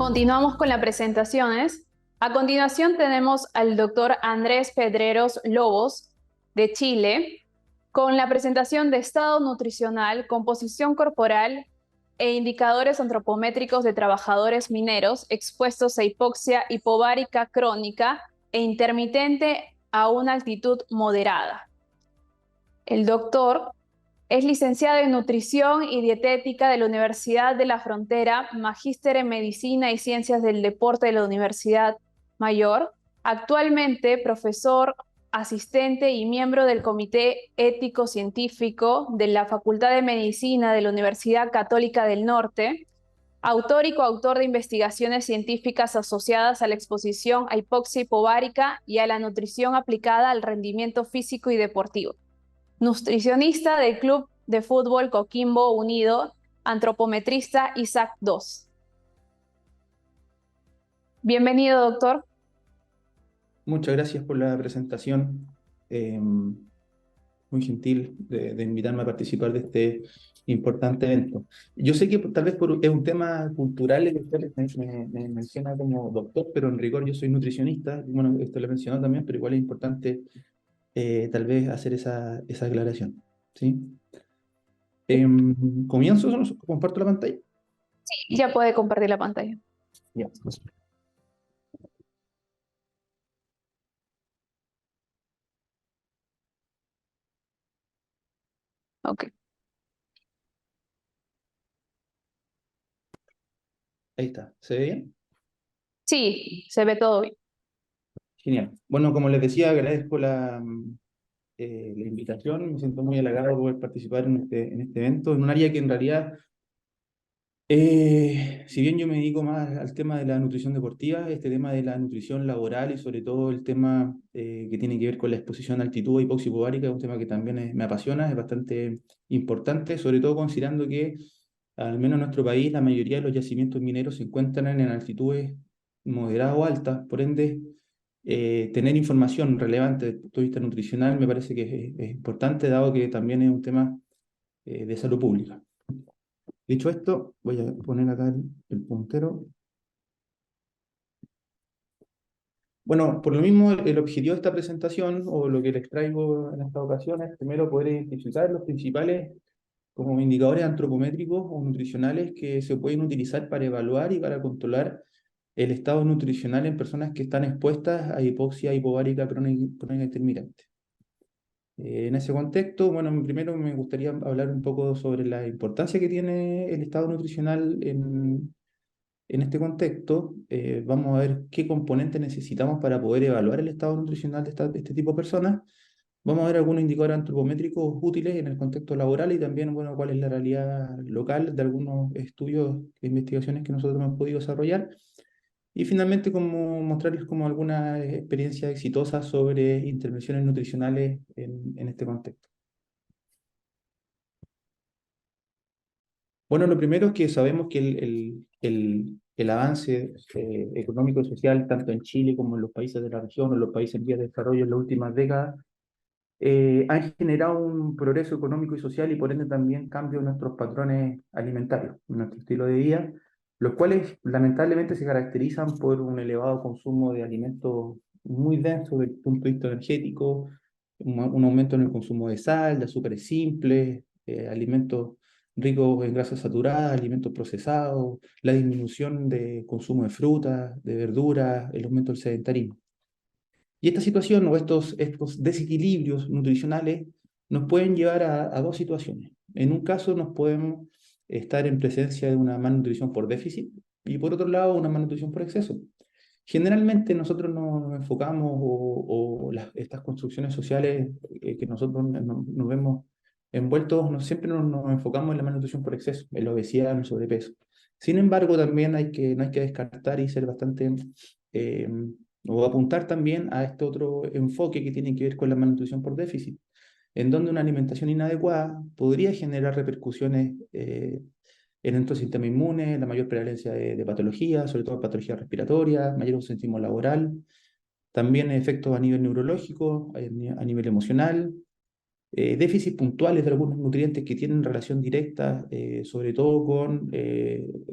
Continuamos con las presentaciones. A continuación tenemos al doctor Andrés Pedreros Lobos, de Chile, con la presentación de estado nutricional, composición corporal e indicadores antropométricos de trabajadores mineros expuestos a hipoxia hipovárica crónica e intermitente a una altitud moderada. El doctor es licenciado en Nutrición y Dietética de la Universidad de la Frontera, magíster en Medicina y Ciencias del Deporte de la Universidad Mayor, actualmente profesor asistente y miembro del Comité Ético Científico de la Facultad de Medicina de la Universidad Católica del Norte, autor y coautor de investigaciones científicas asociadas a la exposición a hipoxia hipovárica y a la nutrición aplicada al rendimiento físico y deportivo. Nutricionista del Club de Fútbol Coquimbo Unido, antropometrista ISAC 2. Bienvenido, doctor. Muchas gracias por la presentación. Muy gentil de invitarme a participar de este importante evento. Yo sé que tal vez es un tema cultural el que usted me menciona como doctor, pero en rigor yo soy nutricionista. Bueno, esto lo he mencionado también, pero igual es importante tal vez hacer esa aclaración. ¿Sí? ¿Comienzo? ¿Comparto la pantalla? Sí, ya puede compartir la pantalla. Ya. Ok. Ahí está. ¿Se ve bien? Sí, se ve todo bien. Genial. Bueno, como les decía, agradezco la invitación. Me siento muy halagado de poder participar en este evento, en un área que en realidad, si bien yo me dedico más al tema de la nutrición deportiva, este tema de la nutrición laboral y sobre todo el tema que tiene que ver con la exposición a altitud hipoxia hipovárica es un tema que también me apasiona, es bastante importante, sobre todo considerando que al menos en nuestro país la mayoría de los yacimientos mineros se encuentran en altitudes moderadas o altas, por ende tener información relevante desde el punto de vista nutricional me parece que es importante, dado que también es un tema de salud pública. Dicho esto, voy a poner acá el puntero. Bueno, por lo mismo, el objetivo de esta presentación, o lo que les traigo en esta ocasión, es primero poder identificar los principales como indicadores antropométricos o nutricionales que se pueden utilizar para evaluar y para controlar el estado nutricional en personas que están expuestas a hipoxia hipovárica crónica intermitente. En ese contexto, bueno, primero me gustaría hablar un poco sobre la importancia que tiene el estado nutricional en este contexto. Vamos a ver qué componentes necesitamos para poder evaluar el estado nutricional de este tipo de personas. Vamos a ver algunos indicadores antropométricos útiles en el contexto laboral y también, bueno, cuál es la realidad local de algunos estudios e investigaciones que nosotros hemos podido desarrollar. Y finalmente, como mostrarles como alguna experiencia exitosa sobre intervenciones nutricionales en este contexto. Bueno, lo primero es que sabemos que el avance económico y social, tanto en Chile como en los países de la región o en los países en vías de desarrollo en las últimas décadas, han generado un progreso económico y social y por ende también cambios en nuestros patrones alimentarios, en nuestro estilo de vida, los cuales lamentablemente se caracterizan por un elevado consumo de alimentos muy densos desde el punto de vista energético, un aumento en el consumo de sal, de azúcares simples, alimentos ricos en grasas saturadas, alimentos procesados, la disminución de consumo de frutas, de verduras, el aumento del sedentarismo. Y esta situación o estos desequilibrios nutricionales nos pueden llevar a dos situaciones. En un caso nos podemos estar en presencia de una malnutrición por déficit y por otro lado una malnutrición por exceso. Generalmente nosotros nos enfocamos estas construcciones sociales que nosotros nos vemos envueltos, siempre nos enfocamos en la malnutrición por exceso, en la obesidad, en el sobrepeso. Sin embargo, también no hay que descartar y ser bastante eh, o apuntar también a este otro enfoque que tiene que ver con la malnutrición por déficit, en donde una alimentación inadecuada podría generar repercusiones en nuestro sistema inmune, la mayor prevalencia de patologías, sobre todo patologías respiratorias, mayor ausentismo laboral, también efectos a nivel neurológico, a nivel emocional, déficits puntuales de algunos nutrientes que tienen relación directa, sobre todo con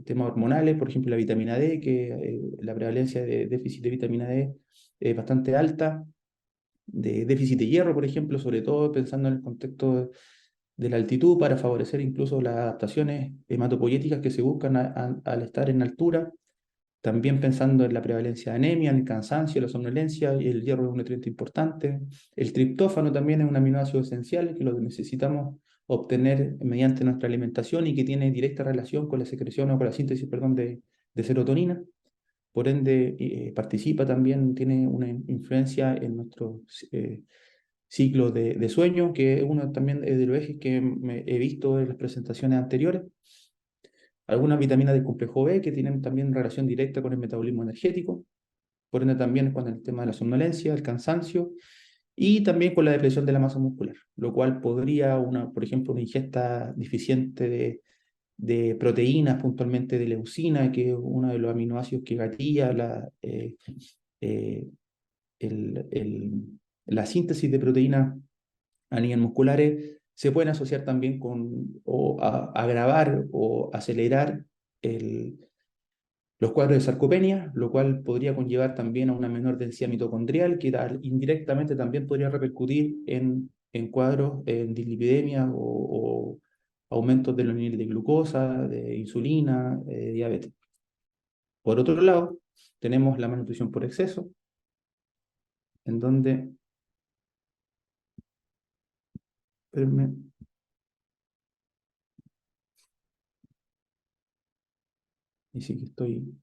temas hormonales, por ejemplo la vitamina D, que la prevalencia de déficit de vitamina D es bastante alta, de déficit de hierro, por ejemplo, sobre todo pensando en el contexto de la altitud para favorecer incluso las adaptaciones hematopoyéticas que se buscan al estar en altura. También pensando en la prevalencia de anemia, en el cansancio, la somnolencia, y el hierro es un nutriente importante. El triptófano también es un aminoácido esencial que lo necesitamos obtener mediante nuestra alimentación y que tiene directa relación con la secreción o con la síntesis, perdón, de serotonina. Por ende, participa también, tiene una influencia en nuestro ciclo de sueño, que es uno también de los ejes que he visto en las presentaciones anteriores. Algunas vitaminas del complejo B que tienen también relación directa con el metabolismo energético, por ende también con el tema de la somnolencia, el cansancio y también con la depresión de la masa muscular, lo cual podría, por ejemplo, una ingesta deficiente de proteínas, puntualmente de leucina, que es uno de los aminoácidos que gatilla eh, la síntesis de proteínas a nivel musculares, se pueden asociar también con o agravar o acelerar el, los cuadros de sarcopenia, lo cual podría conllevar también a una menor densidad mitocondrial, que indirectamente también podría repercutir en cuadros de dislipidemia o aumentos de los niveles de glucosa, de insulina, diabetes. Por otro lado, tenemos la malnutrición por exceso, en donde... Y sí que estoy...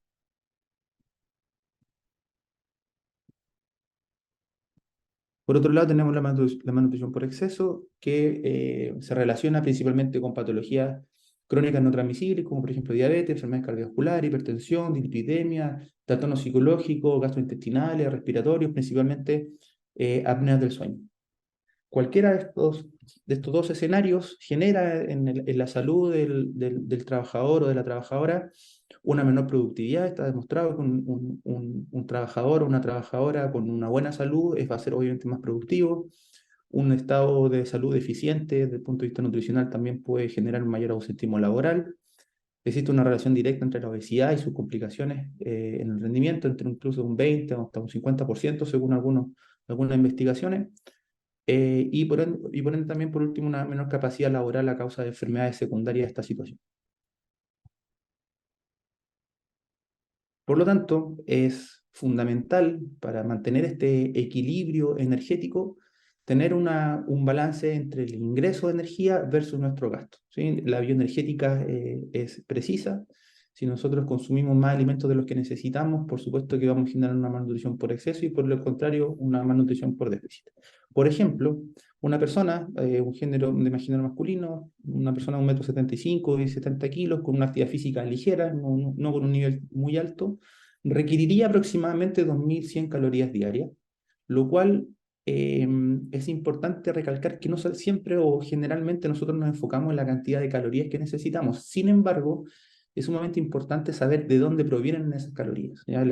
Por otro lado, tenemos la malnutrición por exceso, que se relaciona principalmente con patologías crónicas no transmisibles, como por ejemplo diabetes, enfermedades cardiovasculares, hipertensión, dislipidemia, trastornos psicológicos, gastrointestinales, respiratorios, principalmente apneas del sueño. Cualquiera de estos dos escenarios genera en la salud del trabajador o de la trabajadora una menor productividad. Está demostrado que un trabajador o una trabajadora con una buena salud va a ser obviamente más productivo. Un estado de salud deficiente desde el punto de vista nutricional también puede generar un mayor ausentismo laboral. Existe una relación directa entre la obesidad y sus complicaciones en el rendimiento, entre incluso un 20 o hasta un 50% según algunas investigaciones. Y por ende también, por último, una menor capacidad laboral a causa de enfermedades secundarias de esta situación. Por lo tanto, es fundamental para mantener este equilibrio energético tener un balance entre el ingreso de energía versus nuestro gasto, ¿sí? La bioenergética es precisa. Si nosotros consumimos más alimentos de los que necesitamos, por supuesto que vamos a generar una malnutrición por exceso y por lo contrario, una malnutrición por déficit. Por ejemplo, una persona, un género de género masculino, una persona de 1,75 m y 70 kilos, con una actividad física ligera, no con un nivel muy alto, requeriría aproximadamente 2.100 calorías diarias, lo cual es importante recalcar que no siempre o generalmente nosotros nos enfocamos en la cantidad de calorías que necesitamos. Sin embargo, es sumamente importante saber de dónde provienen esas calorías. ¿Ya?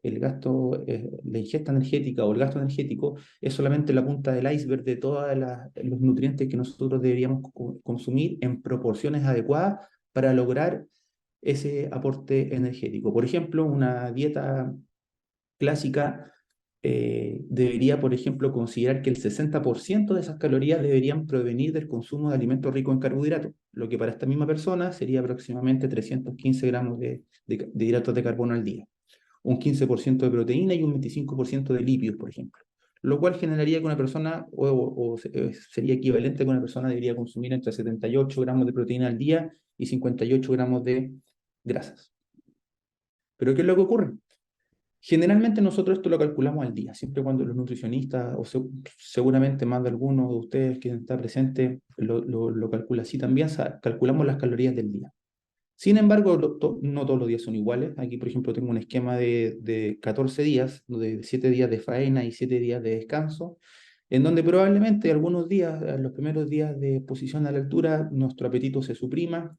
El gasto, la ingesta energética o el gasto energético es solamente la punta del iceberg de todos los nutrientes que nosotros deberíamos consumir en proporciones adecuadas para lograr ese aporte energético. Por ejemplo, una dieta clásica debería, por ejemplo, considerar que el 60% de esas calorías deberían provenir del consumo de alimentos ricos en carbohidratos, lo que para esta misma persona sería aproximadamente 315 gramos de hidratos de carbono al día, un 15% de proteína y un 25% de lípidos, por ejemplo, lo cual generaría que una persona, sería equivalente a que una persona debería consumir entre 78 gramos de proteína al día y 58 gramos de grasas. ¿Pero qué es lo que ocurre? Generalmente nosotros esto lo calculamos al día, siempre cuando los nutricionistas, o seguramente más de algunos de ustedes que está presente, lo calcula así también, calculamos las calorías del día. Sin embargo, no todos los días son iguales. Aquí, por ejemplo, tengo un esquema de 14 días, de 7 días de faena y 7 días de descanso, en donde probablemente algunos días, los primeros días de exposición a la altura, nuestro apetito se suprima,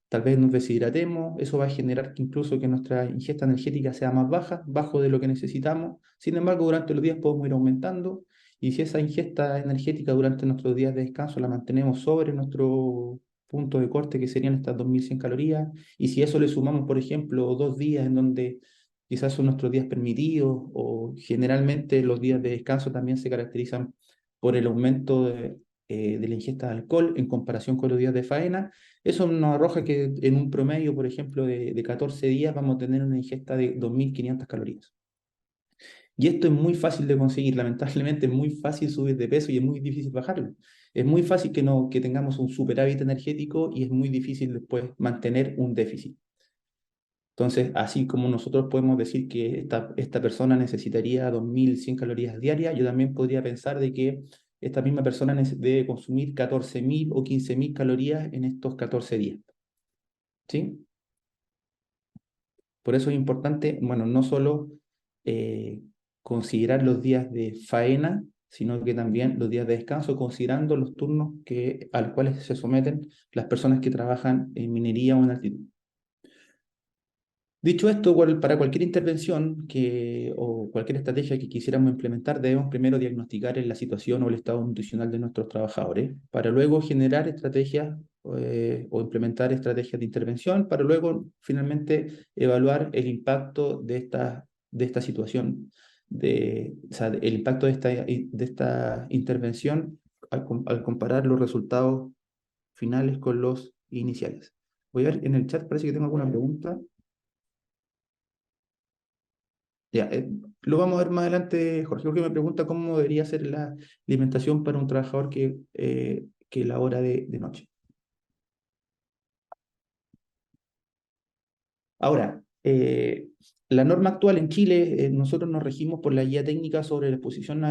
tal vez nos deshidratemos, eso va a generar que incluso que nuestra ingesta energética sea más baja, bajo de lo que necesitamos. Sin embargo, durante los días podemos ir aumentando Y si esa ingesta energética durante nuestros días de descanso la mantenemos sobre nuestro punto de corte, que serían estas 2100 calorías, y si eso le sumamos, por ejemplo, 2 días en donde quizás son nuestros días permitidos, o generalmente los días de descanso también se caracterizan por el aumento de la ingesta de alcohol en comparación con los días de faena, eso nos arroja que en un promedio, por ejemplo, de 14 días vamos a tener una ingesta de 2500 calorías. Y esto es muy fácil de conseguir, lamentablemente es muy fácil subir de peso y es muy difícil bajarlo. Es muy fácil que tengamos un superávit energético y es muy difícil después mantener un déficit. Entonces, así como nosotros podemos decir que esta persona necesitaría 2100 calorías diarias, yo también podría pensar de que esta misma persona debe consumir 14.000 o 15.000 calorías en estos 14 días. ¿Sí? Por eso es importante, bueno, no solo eh, considerar los días de faena, sino que también los días de descanso, considerando los turnos a los cuales se someten las personas que trabajan en minería o en altitud. Dicho esto, para cualquier intervención o cualquier estrategia que quisiéramos implementar, debemos primero diagnosticar la situación o el estado nutricional de nuestros trabajadores, para luego generar estrategias o implementar estrategias de intervención, para luego finalmente evaluar el impacto de esta situación, o sea, el impacto de esta intervención al comparar los resultados finales con los iniciales. Voy a ver en el chat, parece que tengo alguna pregunta. Ya, lo vamos a ver más adelante, Jorge, porque me pregunta cómo debería ser la alimentación para un trabajador que labora de noche. Ahora, la norma actual en Chile, nosotros nos regimos por la guía técnica sobre la exposición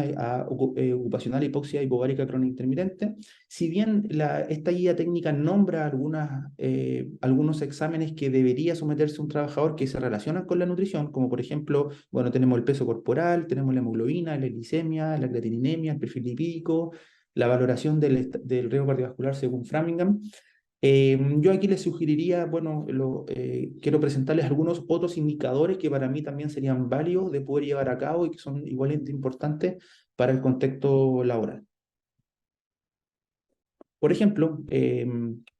ocupacional a hipoxia hipovárica crónica intermitente. Si bien esta guía técnica nombra algunos exámenes que debería someterse un trabajador que se relacionan con la nutrición, como por ejemplo, bueno, tenemos el peso corporal, tenemos la hemoglobina, la glicemia, la creatininemia, el perfil lipídico, la valoración del riesgo cardiovascular según Framingham. Yo aquí les sugeriría, bueno, quiero presentarles algunos otros indicadores que para mí también serían válidos de poder llevar a cabo y que son igualmente importantes para el contexto laboral. Por ejemplo,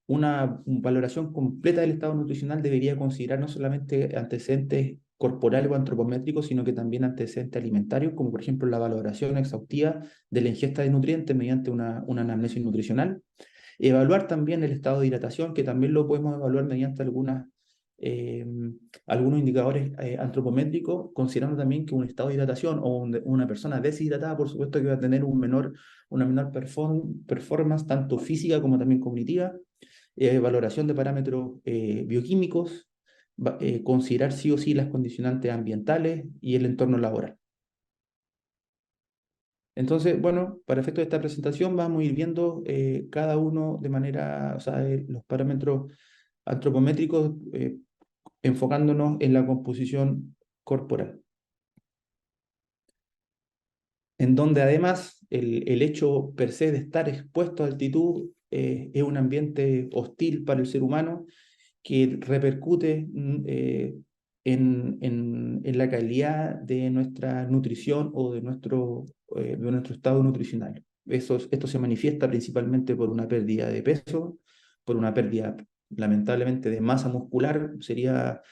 una valoración completa del estado nutricional debería considerar no solamente antecedentes corporales o antropométricos, sino que también antecedentes alimentarios, como por ejemplo la valoración exhaustiva de la ingesta de nutrientes mediante una anamnesis nutricional. Evaluar también el estado de hidratación, que también lo podemos evaluar mediante eh, algunos indicadores antropométricos, considerando también que un estado de hidratación o una persona deshidratada, por supuesto que va a tener una menor performance, tanto física como también cognitiva. Valoración de parámetros bioquímicos, considerar sí o sí las condicionantes ambientales y el entorno laboral. Entonces, bueno, para efectos de esta presentación vamos a ir viendo cada uno de manera, o sea, los parámetros antropométricos enfocándonos en la composición corporal, en donde además el hecho per se de estar expuesto a altitud es un ambiente hostil para el ser humano que repercute en la calidad de nuestra nutrición o de nuestro estado nutricional. Esto se manifiesta principalmente por una pérdida de peso, por una pérdida, lamentablemente, de masa muscular. Sería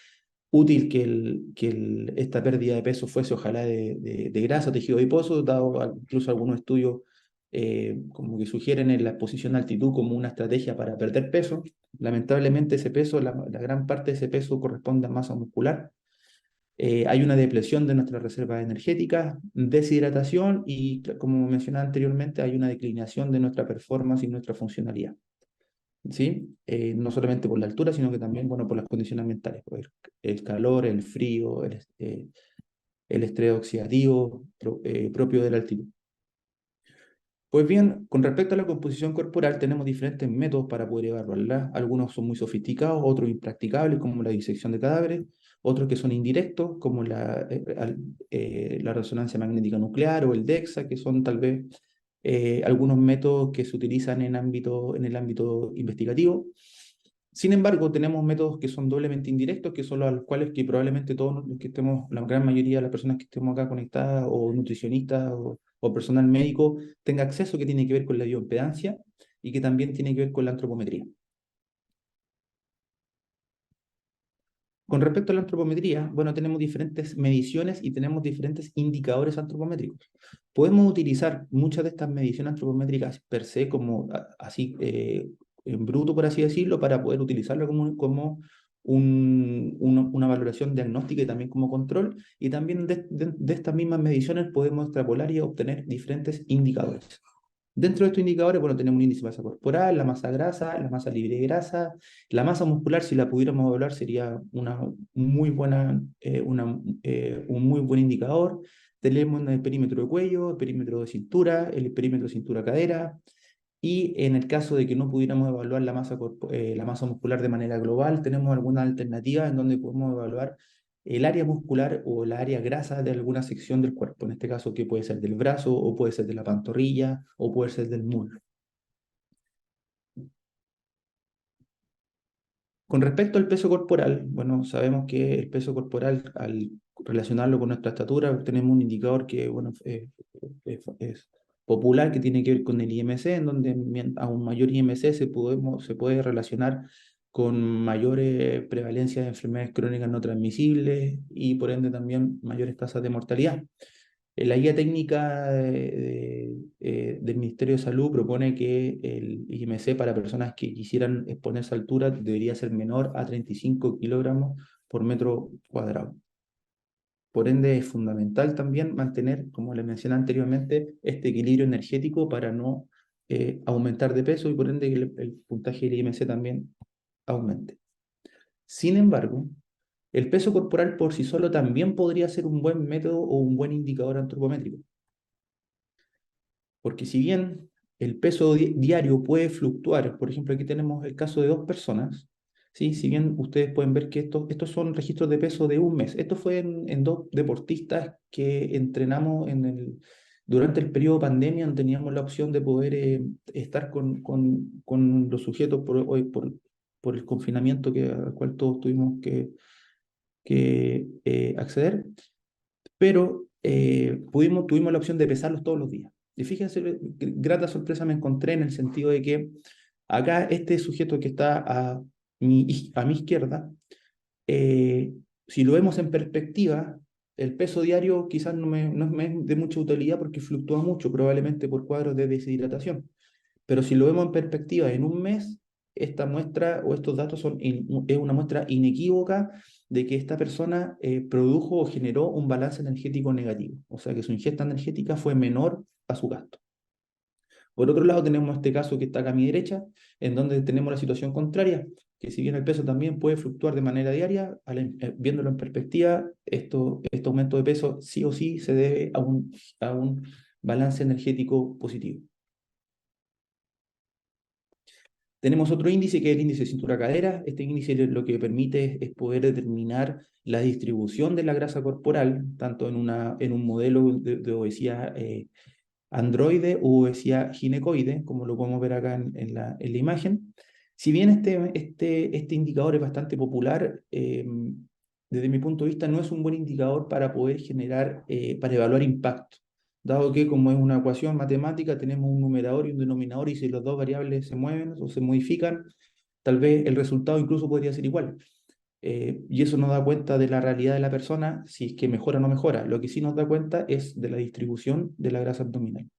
útil que esta pérdida de peso fuese ojalá de grasa, tejido adiposo, dado incluso algunos estudios como que sugieren en la exposición a altitud como una estrategia para perder peso. Lamentablemente ese peso, la gran parte de ese peso corresponde a masa muscular. Hay una depleción de nuestras reservas energéticas, deshidratación y, como mencionaba anteriormente, hay una declinación de nuestra performance y nuestra funcionalidad. ¿Sí? No solamente por la altura, sino que también, bueno, por las condiciones ambientales, por el calor, el frío, el estrés oxidativo propio de la altitud. Pues bien, con respecto a la composición corporal, tenemos diferentes métodos para poder evaluarla. Algunos son muy sofisticados, otros impracticables, como la disección de cadáveres, otros que son indirectos, como la resonancia magnética nuclear o el DEXA, que son tal vez algunos métodos que se utilizan en el ámbito investigativo. Sin embargo, tenemos métodos que son doblemente indirectos, que son los cuales que probablemente todos los que estemos, la gran mayoría de las personas que estemos acá conectadas, o nutricionistas, o personal médico tenga acceso, que tiene que ver con la bioimpedancia y que también tiene que ver con la antropometría. Con respecto a la antropometría, bueno, tenemos diferentes mediciones y tenemos diferentes indicadores antropométricos. Podemos utilizar muchas de estas mediciones antropométricas per se como así en bruto, por así decirlo, para poder utilizarlo como una valoración diagnóstica y también como control. Y también de estas mismas mediciones podemos extrapolar y obtener diferentes indicadores. Dentro de estos indicadores, bueno, tenemos un índice de masa corporal, la masa grasa, la masa libre de grasa, la masa muscular, si la pudiéramos evaluar, sería un muy buen indicador. Tenemos el perímetro de cuello, el perímetro de cintura, el perímetro de cintura-cadera, y en el caso de que no pudiéramos evaluar la masa muscular de manera global, tenemos alguna alternativa en donde podemos evaluar el área muscular o la área grasa de alguna sección del cuerpo. En este caso, que puede ser del brazo, o puede ser de la pantorrilla, o puede ser del muslo. Con respecto al peso corporal, bueno, sabemos que el peso corporal, al relacionarlo con nuestra estatura, tenemos un indicador que, bueno, es popular, que tiene que ver con el IMC, en donde a un mayor IMC se puede relacionar con mayor prevalencia de enfermedades crónicas no transmisibles y por ende también mayores tasas de mortalidad. La guía técnica del Ministerio de Salud propone que el IMC para personas que quisieran exponerse a altura debería ser menor a 35 kilogramos por metro cuadrado. Por ende, es fundamental también mantener, como les mencioné anteriormente, este equilibrio energético para no aumentar de peso y por ende el puntaje del IMC también aumente. Sin embargo, el peso corporal por sí solo también podría ser un buen método o un buen indicador antropométrico. Porque si bien el peso diario puede fluctuar, por ejemplo, aquí tenemos el caso de dos personas, ¿sí? Si bien ustedes pueden ver que estos son registros de peso de un mes, esto fue en dos deportistas que entrenamos durante el periodo de pandemia, donde teníamos la opción de poder estar con los sujetos por el confinamiento al cual todos tuvimos que acceder, pero tuvimos la opción de pesarlos todos los días. Y fíjense, grata sorpresa me encontré en el sentido de que acá este sujeto que está a mi izquierda, eh, si lo vemos en perspectiva, el peso diario quizás no es de mucha utilidad porque fluctúa mucho, probablemente por cuadros de deshidratación. Pero si lo vemos en perspectiva, en un mes, esta muestra o estos datos es una muestra inequívoca de que esta persona produjo o generó un balance energético negativo, o sea que su ingesta energética fue menor a su gasto. Por otro lado, tenemos este caso que está acá a mi derecha, en donde tenemos la situación contraria, que si bien el peso también puede fluctuar de manera diaria, viéndolo en perspectiva, este aumento de peso sí o sí se debe a un balance energético positivo. Tenemos otro índice que es el índice de cintura-cadera. Este índice lo que permite es poder determinar la distribución de la grasa corporal, tanto en un modelo de obesidad androide u obesidad ginecoide, como lo podemos ver acá en la imagen. Si bien este indicador es bastante popular, desde mi punto de vista no es un buen indicador para poder para evaluar impacto, dado que como es una ecuación matemática, tenemos un numerador y un denominador, y si las dos variables se mueven o se modifican, tal vez el resultado incluso podría ser igual. Y eso nos da cuenta de la realidad de la persona, si es que mejora o no mejora. Lo que sí nos da cuenta es de la distribución de la grasa abdominal.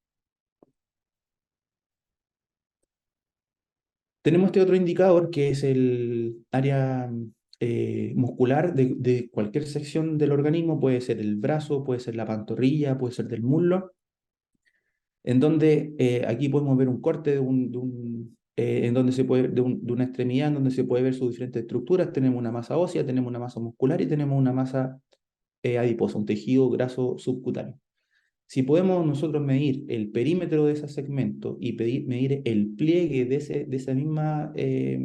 Tenemos este otro indicador que es el área muscular de cualquier sección del organismo, puede ser el brazo, puede ser la pantorrilla, puede ser del muslo, en donde aquí podemos ver un corte en donde de una extremidad en donde se puede ver sus diferentes estructuras. Tenemos una masa ósea, tenemos una masa muscular y tenemos una masa adiposa, un tejido graso subcutáneo. Si podemos nosotros medir el perímetro de ese segmento y medir el pliegue de esa misma, de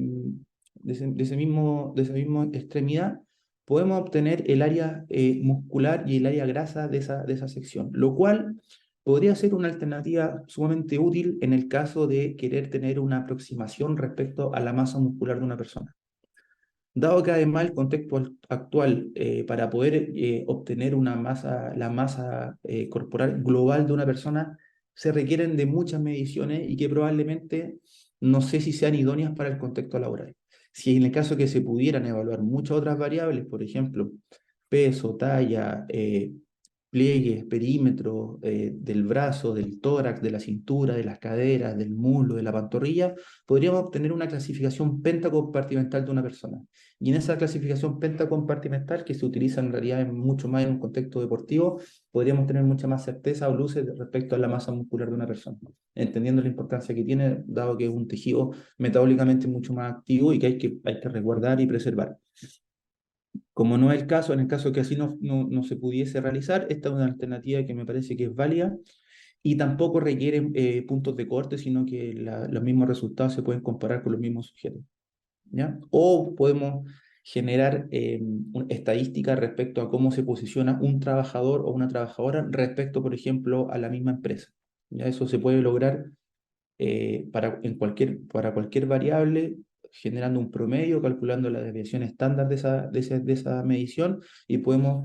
esa misma extremidad, podemos obtener el área muscular y el área grasa de esa sección, lo cual podría ser una alternativa sumamente útil en el caso de querer tener una aproximación respecto a la masa muscular de una persona. Dado que además el contexto actual, para poder obtener la masa corporal global de una persona, se requieren de muchas mediciones y que probablemente no sé si sean idóneas para el contexto laboral. Si en el caso que se pudieran evaluar muchas otras variables, por ejemplo, peso, talla, pliegues, perímetro del brazo, del tórax, de la cintura, de las caderas, del muslo, de la pantorrilla, podríamos obtener una clasificación pentacompartimental de una persona. Y en esa clasificación pentacompartimental, que se utiliza en realidad mucho más en un contexto deportivo, podríamos tener mucha más certeza o luces respecto a la masa muscular de una persona, entendiendo la importancia que tiene, dado que es un tejido metabólicamente mucho más activo y que hay que resguardar y preservar. Como no es el caso, en el caso que así no se pudiese realizar, esta es una alternativa que me parece que es válida y tampoco requiere puntos de corte, sino que los mismos resultados se pueden comparar con los mismos sujetos, ¿ya? O podemos generar estadísticas respecto a cómo se posiciona un trabajador o una trabajadora respecto, por ejemplo, a la misma empresa. ¿Ya? Eso se puede lograr para cualquier variable, generando un promedio, calculando la desviación estándar de esa medición y podemos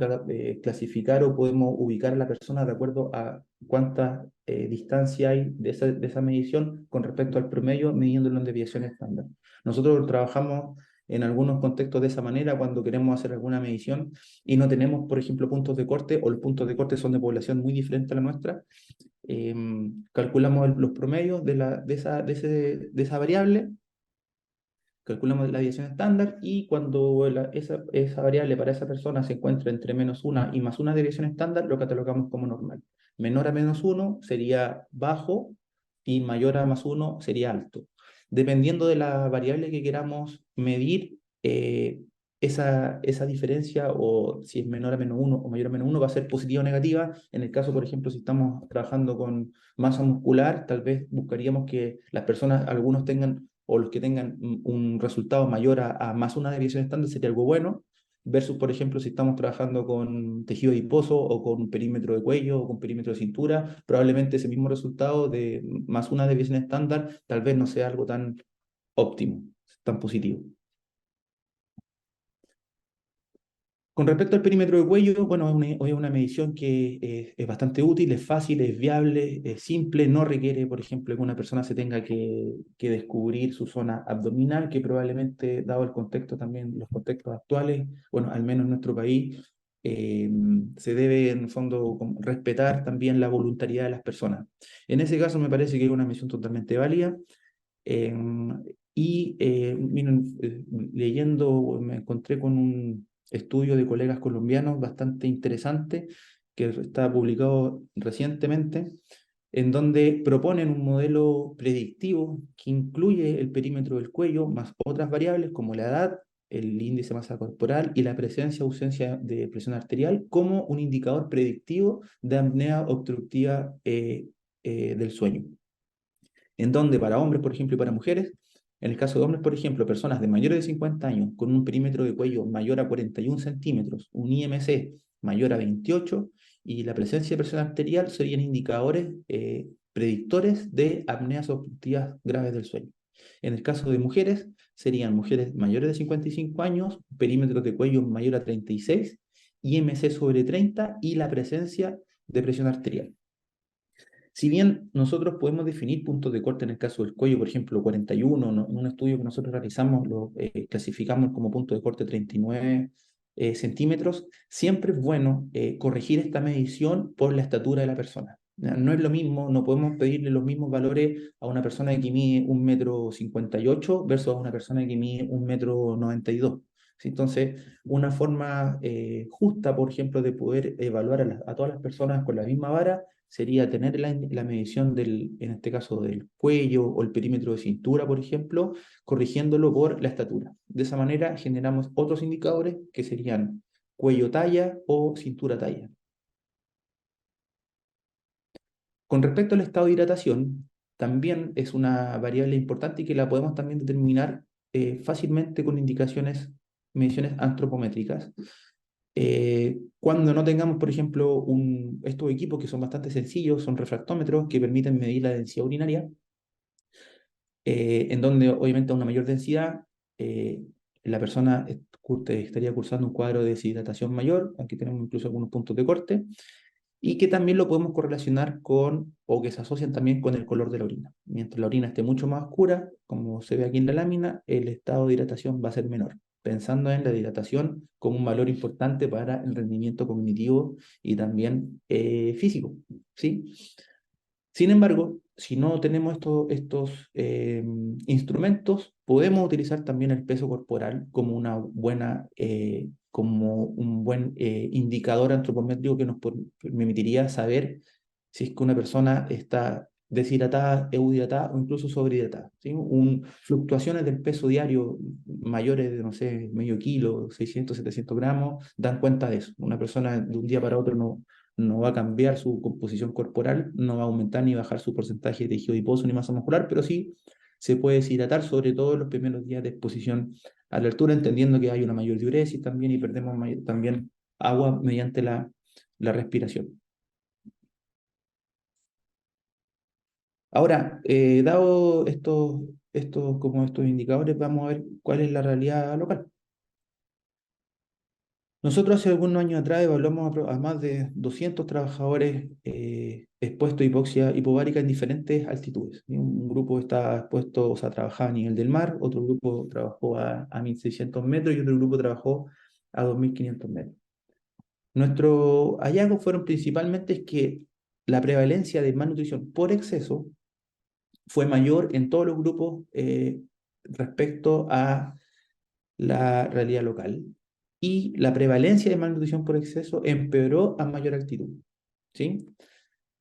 clasificar o podemos ubicar a la persona de acuerdo a cuánta distancia hay de esa medición con respecto al promedio, midiéndolo en desviación estándar. Nosotros trabajamos en algunos contextos de esa manera cuando queremos hacer alguna medición y no tenemos, por ejemplo, puntos de corte o los puntos de corte son de población muy diferente a la nuestra. Calculamos los promedios de esa variable, calculamos la desviación estándar y cuando esa variable para esa persona se encuentra entre -1 y +1 desviación estándar, lo catalogamos como normal. Menor a -1 sería bajo y mayor a +1 sería alto. Dependiendo de la variable que queramos medir, esa diferencia, o si es menor a -1 o mayor a -1, va a ser positiva o negativa. En el caso, por ejemplo, si estamos trabajando con masa muscular, tal vez buscaríamos que las personas, algunos tengan, o los que tengan un resultado mayor a +1 desviación estándar, sería algo bueno, versus, por ejemplo, si estamos trabajando con tejido adiposo o con perímetro de cuello o con perímetro de cintura, probablemente ese mismo resultado de +1 desviación estándar tal vez no sea algo tan óptimo, tan positivo. Con respecto al perímetro de cuello, bueno, es una medición que es bastante útil, es fácil, es viable, es simple, no requiere, por ejemplo, que una persona se tenga que descubrir su zona abdominal, que probablemente, dado el contexto también, los contextos actuales, bueno, al menos en nuestro país, se debe en el fondo respetar también la voluntariedad de las personas. En ese caso me parece que es una medición totalmente válida. Miren, leyendo, me encontré con un estudio de colegas colombianos bastante interesante que está publicado recientemente, en donde proponen un modelo predictivo que incluye el perímetro del cuello más otras variables como la edad, el índice de masa corporal y la presencia o ausencia de presión arterial como un indicador predictivo de apnea obstructiva del sueño, en donde para hombres, por ejemplo, y para mujeres, en el caso de hombres, por ejemplo, personas de mayores de 50 años con un perímetro de cuello mayor a 41 centímetros, un IMC mayor a 28 y la presencia de presión arterial serían indicadores predictores de apneas obstructivas graves del sueño. En el caso de mujeres, serían mujeres mayores de 55 años, perímetro de cuello mayor a 36, IMC sobre 30 y la presencia de presión arterial. Si bien nosotros podemos definir puntos de corte en el caso del cuello, por ejemplo, 41, ¿no? En un estudio que nosotros realizamos lo clasificamos como punto de corte 39 centímetros, siempre es bueno corregir esta medición por la estatura de la persona. No es lo mismo, no podemos pedirle los mismos valores a una persona que mide 1,58 m versus a una persona que mide 1,92 m. ¿Sí? Entonces, una forma justa, por ejemplo, de poder evaluar a todas las personas con la misma vara sería tener la medición en este caso, del cuello o el perímetro de cintura, por ejemplo, corrigiéndolo por la estatura. De esa manera generamos otros indicadores que serían cuello talla o cintura talla. Con respecto al estado de hidratación, también es una variable importante y que la podemos también determinar fácilmente con mediciones antropométricas. Cuando no tengamos, por ejemplo, estos equipos que son bastante sencillos, son refractómetros que permiten medir la densidad urinaria, en donde obviamente a una mayor densidad la persona estaría cursando un cuadro de deshidratación mayor, aquí tenemos incluso algunos puntos de corte, y que también lo podemos correlacionar con, o que se asocian también con el color de la orina. Mientras la orina esté mucho más oscura, como se ve aquí en la lámina, el estado de hidratación va a ser menor, pensando en la hidratación como un valor importante para el rendimiento cognitivo y también físico, ¿sí? Sin embargo, si no tenemos estos instrumentos, podemos utilizar también el peso corporal como una buena, como un buen indicador antropométrico que nos permitiría saber si es que una persona está deshidratada, euhidratada o incluso sobrehidratada, ¿sí? Fluctuaciones del peso diario mayores de, no sé, medio kilo, 600, 700 gramos, dan cuenta de eso. Una persona de un día para otro no va a cambiar su composición corporal, no va a aumentar ni bajar su porcentaje de tejido adiposo ni masa muscular, pero sí se puede deshidratar, sobre todo en los primeros días de exposición a la altura, entendiendo que hay una mayor diuresis también y perdemos también agua mediante la respiración. Ahora, dado estos indicadores, vamos a ver cuál es la realidad local. Nosotros hace algunos años atrás evaluamos a más de 200 trabajadores expuestos a hipoxia hipovárica en diferentes altitudes, ¿sí? Un grupo está expuesto, o sea, trabajaba a nivel del mar, otro grupo trabajó a 1600 metros y otro grupo trabajó a 2500 metros. Nuestros hallazgos fueron principalmente que la prevalencia de malnutrición por exceso fue mayor en todos los grupos respecto a la realidad local. Y la prevalencia de malnutrición por exceso empeoró a mayor altitud, ¿sí?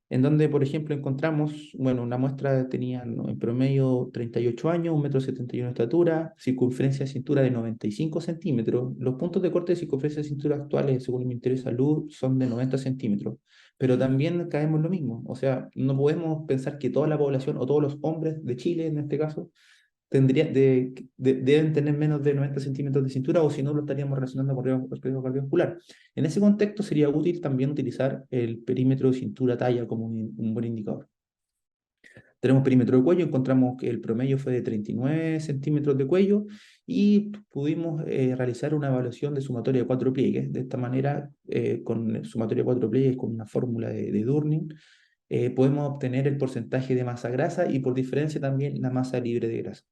En donde, por ejemplo, encontramos, bueno, una muestra tenía, ¿no?, en promedio 38 años, 1,71 m de estatura, circunferencia de cintura de 95 centímetros. Los puntos de corte de circunferencia de cintura actuales, según el Ministerio de Salud, son de 90 centímetros. Pero también caemos en lo mismo, o sea, no podemos pensar que toda la población o todos los hombres de Chile, en este caso, deben tener menos de 90 centímetros de cintura, o si no lo estaríamos relacionando con riesgo cardiovascular. En ese contexto sería útil también utilizar el perímetro de cintura-talla como un buen indicador. Tenemos perímetro de cuello, encontramos que el promedio fue de 39 centímetros de cuello y pudimos realizar una evaluación de sumatoria de 4 pliegues. De esta manera, con sumatoria de 4 pliegues, con una fórmula de Durning, podemos obtener el porcentaje de masa grasa y por diferencia también la masa libre de grasa.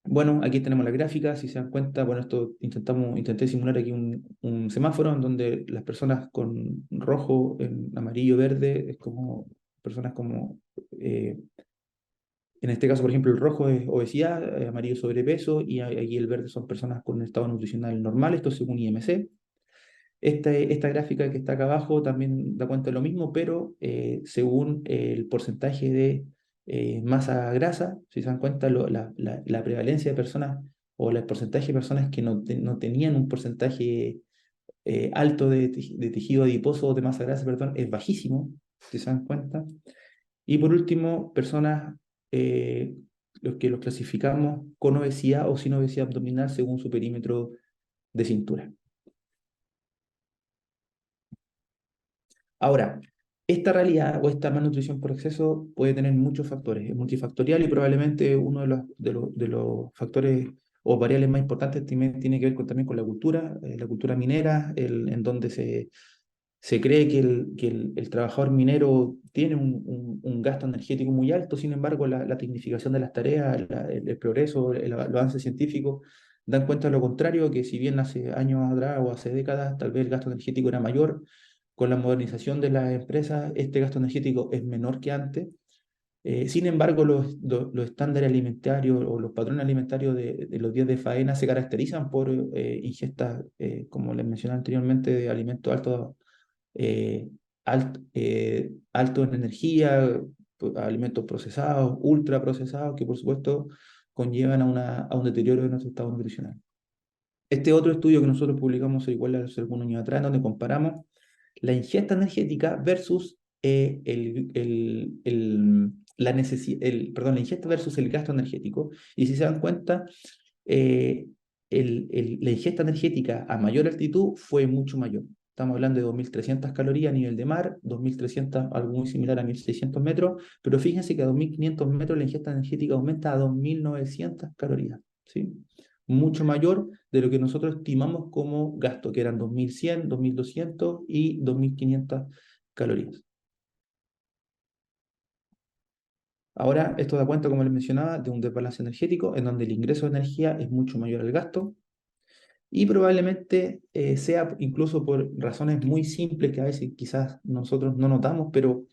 Bueno, aquí tenemos la gráfica, si se dan cuenta, bueno, intenté simular aquí un semáforo en donde las personas con rojo, en amarillo, verde, es como personas como, en este caso, por ejemplo, el rojo es obesidad, amarillo sobrepeso, y aquí el verde son personas con un estado nutricional normal, esto según IMC. Esta gráfica que está acá abajo también da cuenta de lo mismo, pero según el porcentaje de masa grasa, si se dan cuenta, la prevalencia de personas o el porcentaje de personas que no tenían un porcentaje alto de tejido adiposo o de masa grasa, perdón, es bajísimo, si se dan cuenta. Y por último, personas los que los clasificamos con obesidad o sin obesidad abdominal según su perímetro de cintura. Ahora, esta realidad o esta malnutrición por exceso puede tener muchos factores, es multifactorial y probablemente uno de los factores o variables más importantes tiene que ver también con la cultura minera, en donde se cree que el trabajador minero tiene un gasto energético muy alto. Sin embargo, la tecnificación de las tareas, el progreso, el avance científico dan cuenta de lo contrario, que si bien hace años atrás o hace décadas tal vez el gasto energético era mayor, con la modernización de las empresas este gasto energético es menor que antes. Sin embargo, los estándares alimentarios o los patrones alimentarios de los días de faena se caracterizan por ingestas, como les mencioné anteriormente, de alimentos eh, altos en energía, alimentos procesados, ultraprocesados, que por supuesto conllevan a un deterioro de nuestro estado nutricional. Este otro estudio que nosotros publicamos igual hace algunos años atrás, donde comparamos la ingesta energética versus la ingesta versus el gasto energético. Y si se dan cuenta, la ingesta energética a mayor altitud fue mucho mayor. estamos hablando de 2.300 calorías a nivel de mar, 2.300, algo muy similar a 1.600 metros, pero fíjense que a 2.500 metros la ingesta energética aumenta a 2.900 calorías, ¿sí? Mucho mayor de lo que nosotros estimamos como gasto, que eran 2.100, 2.200 y 2.500 calorías. Ahora, esto da cuenta, como les mencionaba, de un desbalance energético en donde el ingreso de energía es mucho mayor al gasto y probablemente sea incluso por razones muy simples que a veces quizás nosotros no notamos, pero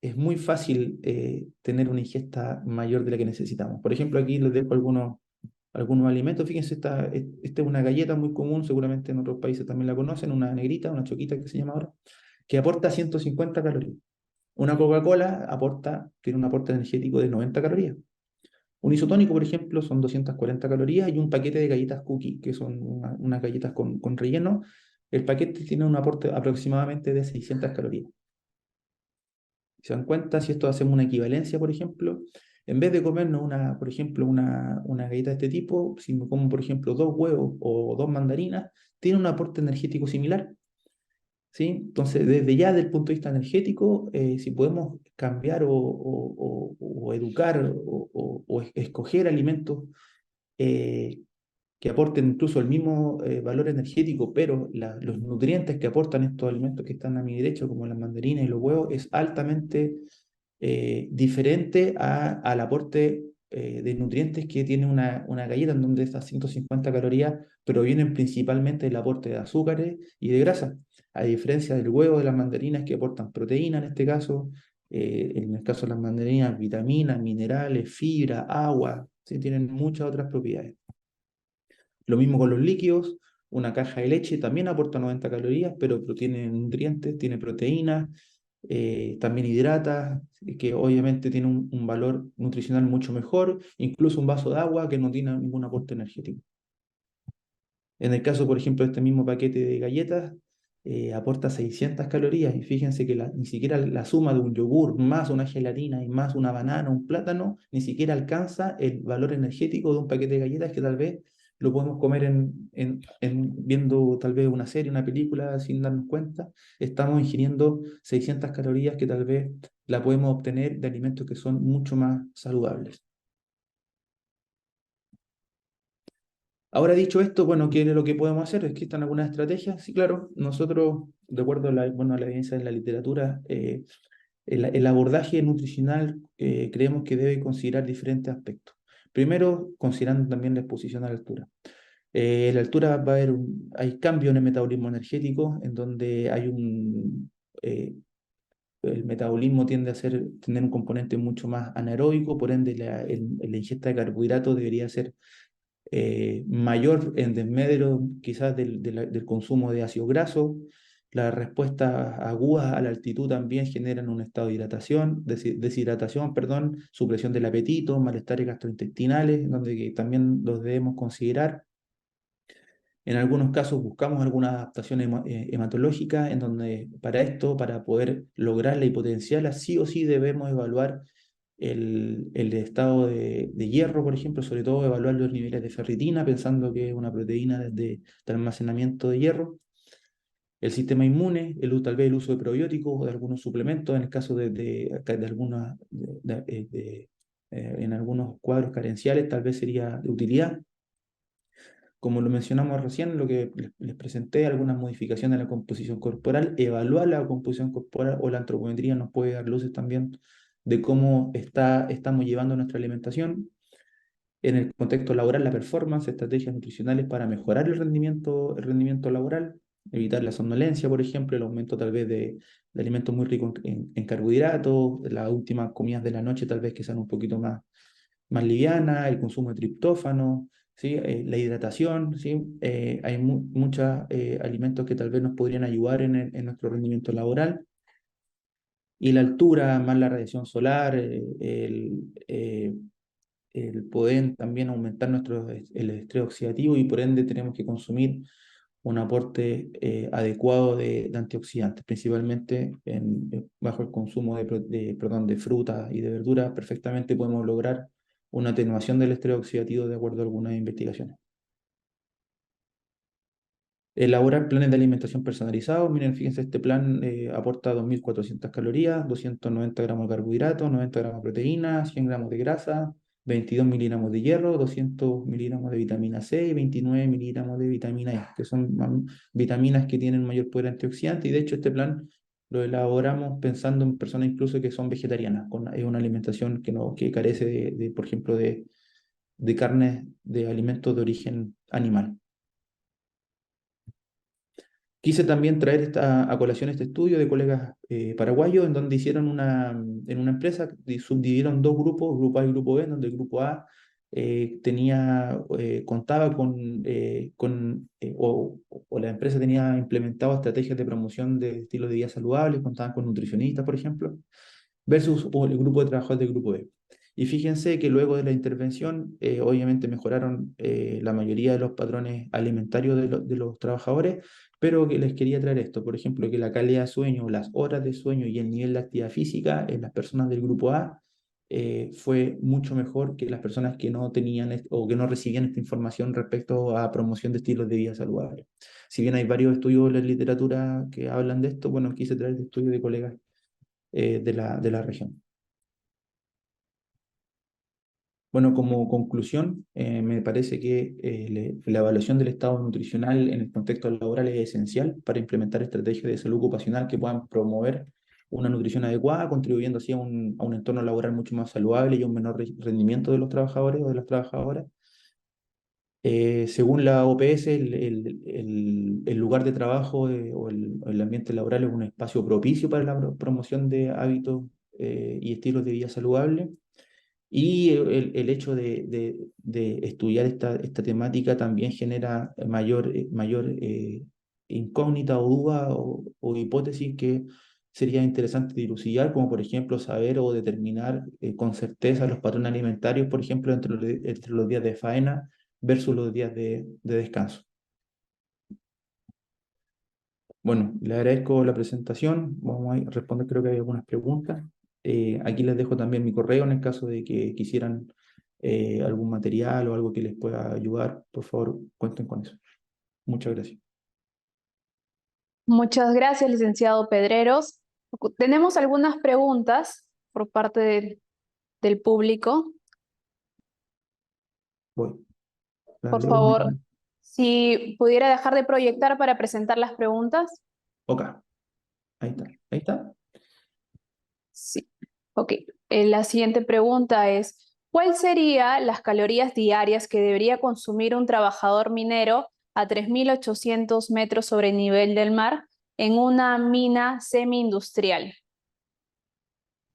es muy fácil tener una ingesta mayor de la que necesitamos. Por ejemplo, aquí les dejo algunos alimentos. Fíjense, esta es una galleta muy común, seguramente en otros países también la conocen, una negrita, una choquita que se llama ahora, que aporta 150 calorías. Una Coca-Cola tiene un aporte energético de 90 calorías. Un isotónico, por ejemplo, son 240 calorías y un paquete de galletas cookie, que son unas galletas con relleno. El paquete tiene un aporte aproximadamente de 600 calorías. ¿Se dan cuenta? Si esto hacemos una equivalencia, por ejemplo, en vez de comernos por ejemplo, una galleta de este tipo, si me como, por ejemplo, 2 huevos o 2 mandarinas, tiene un aporte energético similar. ¿Sí? Entonces, desde ya, desde el punto de vista energético, si podemos cambiar o educar o escoger alimentos eh, que aporten incluso el mismo valor energético, pero los nutrientes que aportan estos alimentos que están a mi derecha, como las mandarinas y los huevos, es altamente diferente al aporte de nutrientes que tiene una galleta, en donde estas 150 calorías provienen principalmente del aporte de azúcares y de grasa, a diferencia del huevo, de las mandarinas que aportan proteína en este caso, en el caso de las mandarinas, vitaminas, minerales, fibra, agua, ¿sí? Tienen muchas otras propiedades. Lo mismo con los líquidos, una caja de leche también aporta 90 calorías, pero tiene nutrientes, tiene proteínas, también hidrata, que obviamente tiene un valor nutricional mucho mejor, incluso un vaso de agua que no tiene ningún aporte energético. En el caso, por ejemplo, de este mismo paquete de galletas, aporta 600 calorías y fíjense que ni siquiera la suma de un yogur más una gelatina y más una banana, un plátano, ni siquiera alcanza el valor energético de un paquete de galletas que tal vez lo podemos comer viendo tal vez una serie, una película sin darnos cuenta. Estamos ingiriendo 600 calorías que tal vez la podemos obtener de alimentos que son mucho más saludables. Ahora dicho esto, bueno, ¿qué es lo que podemos hacer? ¿Existen algunas estrategias? Sí, claro, nosotros, de acuerdo a la evidencia de la literatura, el abordaje nutricional creemos que debe considerar diferentes aspectos. Primero, considerando también la exposición a la altura. En la altura hay cambios en el metabolismo energético, en donde eh, el metabolismo tiende a tener un componente mucho más anaeróbico, por ende la ingesta de carbohidratos debería ser mayor en desmedro quizás del consumo de ácido graso. Las respuestas agudas a la altitud también generan un estado de deshidratación, perdón, supresión del apetito, malestares gastrointestinales, donde que también los debemos considerar. En algunos casos buscamos alguna adaptación hematológica, en donde para esto, para poder lograrla y potenciarla, sí o sí debemos evaluar el estado de hierro, por ejemplo, sobre todo evaluar los niveles de ferritina, pensando que es una proteína de almacenamiento de hierro. El sistema inmune, tal vez el uso de probióticos o de algunos suplementos, en el caso en algunos cuadros carenciales, tal vez sería de utilidad. Como lo mencionamos recién, lo que les presenté, algunas modificaciones de la composición corporal, evaluar la composición corporal o la antropometría nos puede dar luces también de cómo estamos llevando nuestra alimentación. En el contexto laboral, la performance, estrategias nutricionales para mejorar el rendimiento laboral, evitar la somnolencia, por ejemplo, el aumento tal vez de alimentos muy ricos en carbohidratos, las últimas comidas de la noche tal vez que sean un poquito más livianas, el consumo de triptófano, ¿sí? La hidratación, ¿sí? Hay muchos alimentos que tal vez nos podrían ayudar en nuestro rendimiento laboral. Y la altura, más la radiación solar, el poder también aumentar el estrés oxidativo y por ende tenemos que consumir un aporte adecuado de antioxidantes, principalmente bajo el consumo perdón, de frutas y de verduras, perfectamente podemos lograr una atenuación del estrés oxidativo de acuerdo a algunas investigaciones. Elaborar planes de alimentación personalizados. Miren, fíjense, este plan aporta 2.400 calorías, 290 gramos de carbohidratos, 90 gramos de proteína, 100 gramos de grasa, 22 miligramos de hierro, 200 miligramos de vitamina C y 29 miligramos de vitamina E, que son vitaminas que tienen mayor poder antioxidante. Y de hecho este plan lo elaboramos pensando en personas incluso que son vegetarianas, es una alimentación que carece por ejemplo, de carnes, de alimentos de origen animal. Quise también traer a colación este estudio de colegas paraguayos, en donde hicieron en una empresa, subdividieron dos grupos, grupo A y grupo B, en donde el grupo A contaba o la empresa tenía implementado estrategias de promoción de estilos de vida saludables, contaban con nutricionistas, por ejemplo, versus el grupo de trabajadores del grupo B. Y fíjense que luego de la intervención, obviamente mejoraron la mayoría de los patrones alimentarios de los trabajadores, pero que les quería traer esto, por ejemplo, que la calidad de sueño, las horas de sueño y el nivel de actividad física en las personas del grupo A fue mucho mejor que las personas que no tenían o que no recibían esta información respecto a promoción de estilos de vida saludables. Si bien hay varios estudios en la literatura que hablan de esto, bueno, quise traer este estudio de colegas de la región. Bueno, como conclusión, me parece que la evaluación del estado nutricional en el contexto laboral es esencial para implementar estrategias de salud ocupacional que puedan promover una nutrición adecuada, contribuyendo así a a un entorno laboral mucho más saludable y a un menor rendimiento de los trabajadores o de las trabajadoras. Según la OPS, el lugar de trabajo o el ambiente laboral es un espacio propicio para la promoción de hábitos y estilos de vida saludables. Y el hecho de estudiar esta temática también genera mayor incógnita o duda o hipótesis que sería interesante dilucidar, como por ejemplo saber o determinar con certeza los patrones alimentarios, por ejemplo, entre los días de faena versus los días de descanso. Bueno, le agradezco la presentación. Vamos a responder, creo que hay algunas preguntas. Aquí les dejo también mi correo en el caso de que quisieran algún material o algo que les pueda ayudar. Por favor, cuenten con eso. Muchas gracias. Muchas gracias, licenciado Pedreros. Tenemos algunas preguntas por parte del público. Voy. Las Por leo. favor, si pudiera dejar de proyectar para presentar las preguntas. Ok, ahí está. Ahí está. Sí. Ok. La siguiente pregunta es, ¿cuál serían las calorías diarias que debería consumir un trabajador minero a 3.800 metros sobre el nivel del mar en una mina semi-industrial?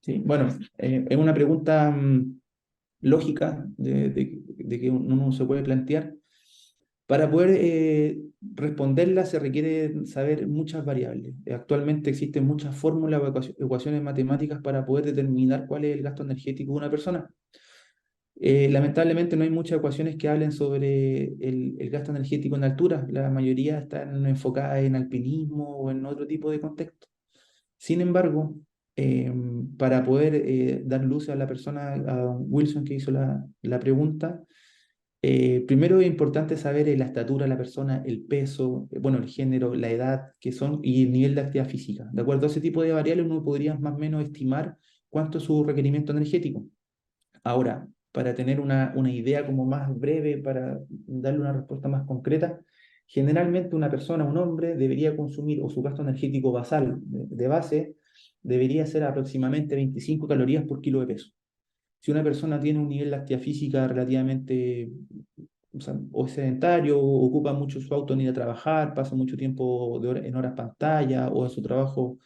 Sí, bueno, es una pregunta lógica de que uno se puede plantear. Para poder responderla se requiere saber muchas variables. Actualmente existen muchas fórmulas o ecuaciones matemáticas para poder determinar cuál es el gasto energético de una persona. Lamentablemente no hay muchas ecuaciones que hablen sobre el gasto energético en altura. La mayoría están enfocadas en alpinismo o en otro tipo de contexto. Sin embargo, para poder dar luz a la persona, a don Wilson que hizo la pregunta, primero es importante saber la estatura de la persona, el peso, bueno, el género, la edad que son y el nivel de actividad física. De acuerdo a ese tipo de variables, uno podría más o menos estimar cuánto es su requerimiento energético. Ahora, para tener una idea como más breve, para darle una respuesta más concreta, generalmente una persona, un hombre, debería consumir, o su gasto energético basal de base, debería ser aproximadamente 25 calorías por kilo de peso. Si una persona tiene un nivel de actividad física relativamente, o sea, o es sedentario, o ocupa mucho su auto en ir a trabajar, pasa mucho tiempo en horas pantalla, o en su trabajo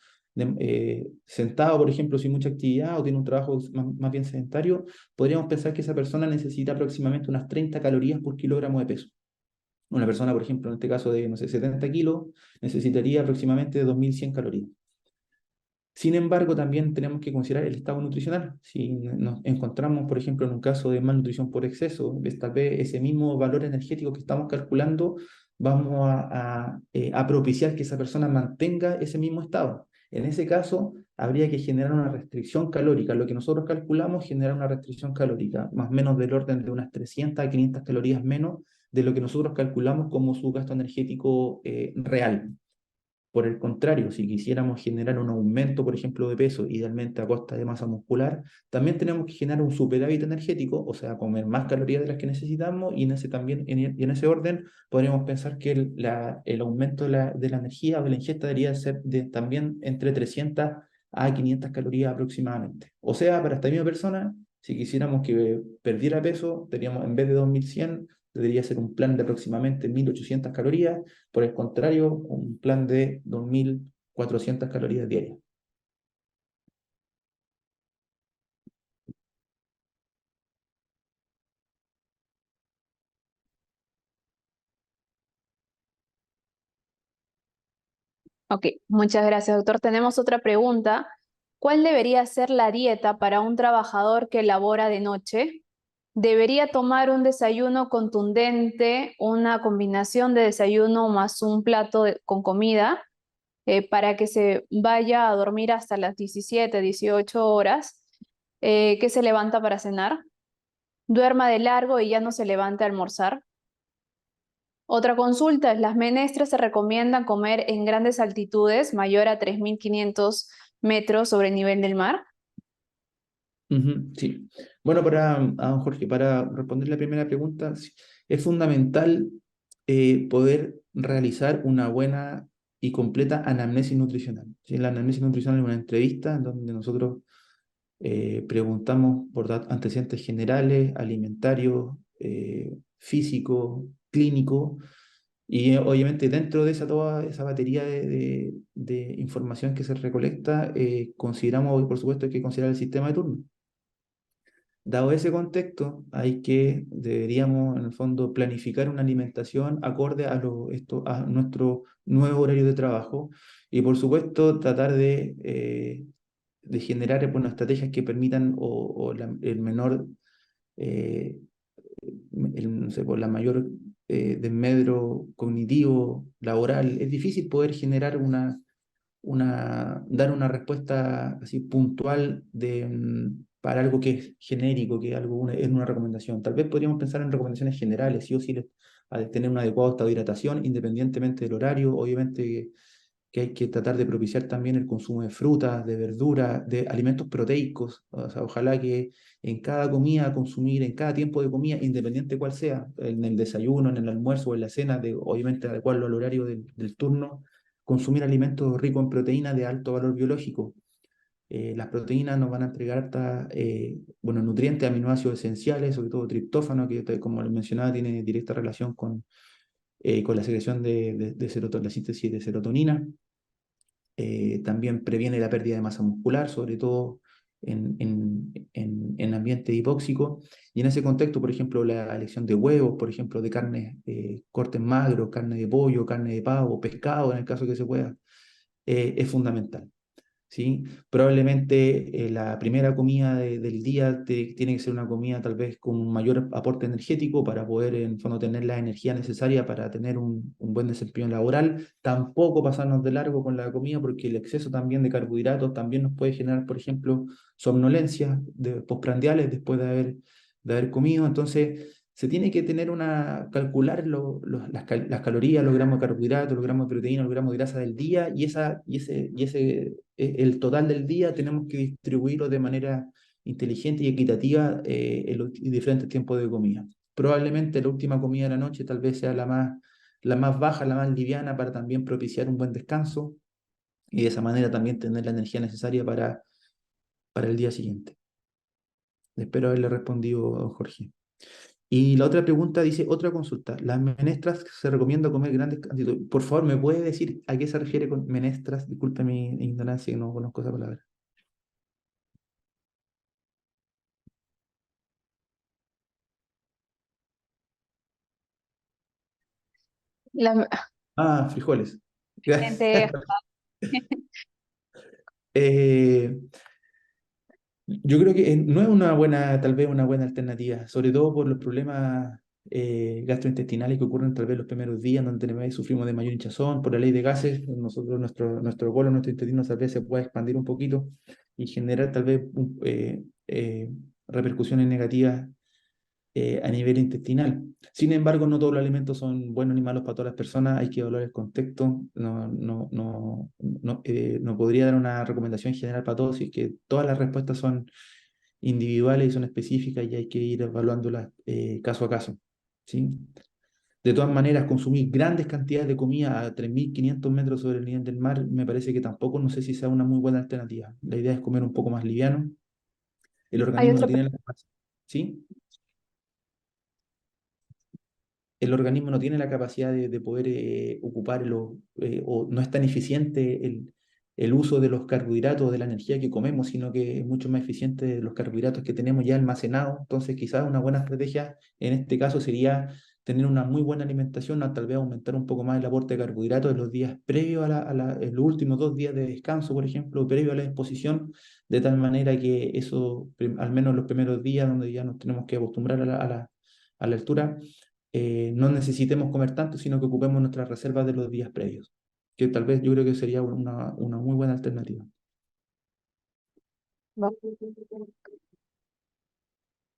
sentado, por ejemplo, sin mucha actividad, o tiene un trabajo más bien sedentario, podríamos pensar que esa persona necesita aproximadamente unas 30 calorías por kilogramo de peso. Una persona, por ejemplo, en este caso de, no sé, 70 kilos, necesitaría aproximadamente 2.100 calorías. Sin embargo, también tenemos que considerar el estado nutricional. Si nos encontramos, por ejemplo, en un caso de malnutrición por exceso, tal vez ese mismo valor energético que estamos calculando, vamos a propiciar que esa persona mantenga ese mismo estado. En ese caso, habría que generar una restricción calórica. Lo que nosotros calculamos genera una restricción calórica, más o menos del orden de unas 300 a 500 calorías menos de lo que nosotros calculamos como su gasto energético real. Por el contrario, si quisiéramos generar un aumento, por ejemplo, de peso, idealmente a costa de masa muscular, también tenemos que generar un superávit energético, o sea, comer más calorías de las que necesitamos, y en ese, también, y en ese orden podríamos pensar que el aumento de la energía o de la ingesta debería ser de también entre 300 a 500 calorías aproximadamente. O sea, para esta misma persona, si quisiéramos que perdiera peso, teníamos en vez de 2100, debería ser un plan de aproximadamente 1800 calorías, por el contrario, un plan de 2400 calorías diarias. Ok, muchas gracias, doctor. Tenemos otra pregunta. ¿Cuál debería ser la dieta para un trabajador que labora de noche? ¿Debería tomar un desayuno contundente, una combinación de desayuno más un plato con comida para que se vaya a dormir hasta las 17, 18 horas, que se levanta para cenar, duerma de largo y ya no se levanta a almorzar? Otra consulta es, las menestras se recomiendan comer en grandes altitudes, mayor a 3.500 metros sobre el nivel del mar. Sí. Bueno, a don Jorge, para responder la primera pregunta, sí, es fundamental poder realizar una buena y completa anamnesis nutricional. ¿Sí? La anamnesis nutricional es una entrevista en donde nosotros preguntamos por antecedentes generales, alimentarios, físicos, clínicos, y obviamente dentro de toda esa batería de información que se recolecta, consideramos, por supuesto, hay que considerar el sistema de turno. Dado ese contexto, deberíamos en el fondo planificar una alimentación acorde a nuestro nuevo horario de trabajo, y por supuesto tratar de generar, bueno, estrategias que permitan el menor, eh, no sé, la mayor desmedro cognitivo, laboral. Es difícil poder generar dar una respuesta así puntual para algo que es genérico, que es es una recomendación. Tal vez podríamos pensar en recomendaciones generales, sí o sí, al tener un adecuado estado de hidratación, independientemente del horario. Obviamente que hay que tratar de propiciar también el consumo de frutas, de verduras, de alimentos proteicos. O sea, ojalá que en cada comida consumir, en cada tiempo de comida, independiente cuál sea, en el desayuno, en el almuerzo o en la cena, obviamente adecuarlo al horario del turno, consumir alimentos ricos en proteínas de alto valor biológico. Las proteínas nos van a entregar bueno, nutrientes, aminoácidos esenciales, sobre todo triptófano, que como les mencionaba tiene directa relación con la secreción la síntesis de serotonina. También previene la pérdida de masa muscular, sobre todo en ambiente hipóxico. Y en ese contexto, por ejemplo, la elección de huevos, por ejemplo, de carnes, cortes magros, carne de pollo, carne de pavo, pescado, en el caso que se pueda, es fundamental. ¿Sí? Probablemente la primera comida del día tiene que ser una comida tal vez con un mayor aporte energético para poder en el fondo tener la energía necesaria para tener un buen desempeño laboral. Tampoco pasarnos de largo con la comida, porque el exceso también de carbohidratos también nos puede generar, por ejemplo, somnolencia postprandiales después de haber comido. Entonces se tiene que calcular las calorías, los gramos de carbohidratos, los gramos de proteína, los gramos de grasa del día, el total del día tenemos que distribuirlo de manera inteligente y equitativa en los diferentes tiempos de comida. Probablemente la última comida de la noche tal vez sea la más baja, la más liviana, para también propiciar un buen descanso y de esa manera también tener la energía necesaria para el día siguiente. Espero haberle respondido, don Jorge. Y la otra pregunta dice, otra consulta, ¿las menestras se recomienda comer grandes cantidades? Por favor, ¿me puede decir a qué se refiere con menestras? Disculpe mi ignorancia, que no conozco esa palabra. La Ah, frijoles. lenteja. Eh, yo creo que no es tal vez una buena alternativa, sobre todo por los problemas gastrointestinales que ocurren tal vez los primeros días, donde sufrimos de mayor hinchazón, por la ley de gases. Nuestro colon, nuestro intestino tal vez se pueda expandir un poquito y generar tal vez repercusiones negativas a nivel intestinal. Sin embargo, no todos los alimentos son buenos ni malos para todas las personas, hay que evaluar el contexto, no podría dar una recomendación general para todos, si es que todas las respuestas son individuales y son específicas y hay que ir evaluándolas caso a caso, ¿sí? De todas maneras, consumir grandes cantidades de comida a 3.500 metros sobre el nivel del mar me parece que tampoco, no sé si sea una muy buena alternativa. La idea es comer un poco más liviano. El Hay organismo no otra tiene la capacidad, ¿sí? El organismo no tiene la capacidad de poder ocupar o no es tan eficiente el uso de los carbohidratos, de la energía que comemos, sino que es mucho más eficiente los carbohidratos que tenemos ya almacenados. Entonces, quizás una buena estrategia en este caso sería tener una muy buena alimentación, o tal vez aumentar un poco más el aporte de carbohidratos en los días previos en los últimos 2 días de descanso, por ejemplo, previo a la exposición, de tal manera que eso, al menos los primeros días, donde ya nos tenemos que acostumbrar a la altura, no necesitemos comer tanto, sino que ocupemos nuestras reservas de los días previos, que tal vez yo creo que sería una muy buena alternativa.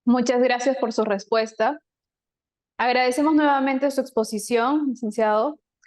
Muchas gracias por su respuesta. Agradecemos nuevamente su exposición, licenciado.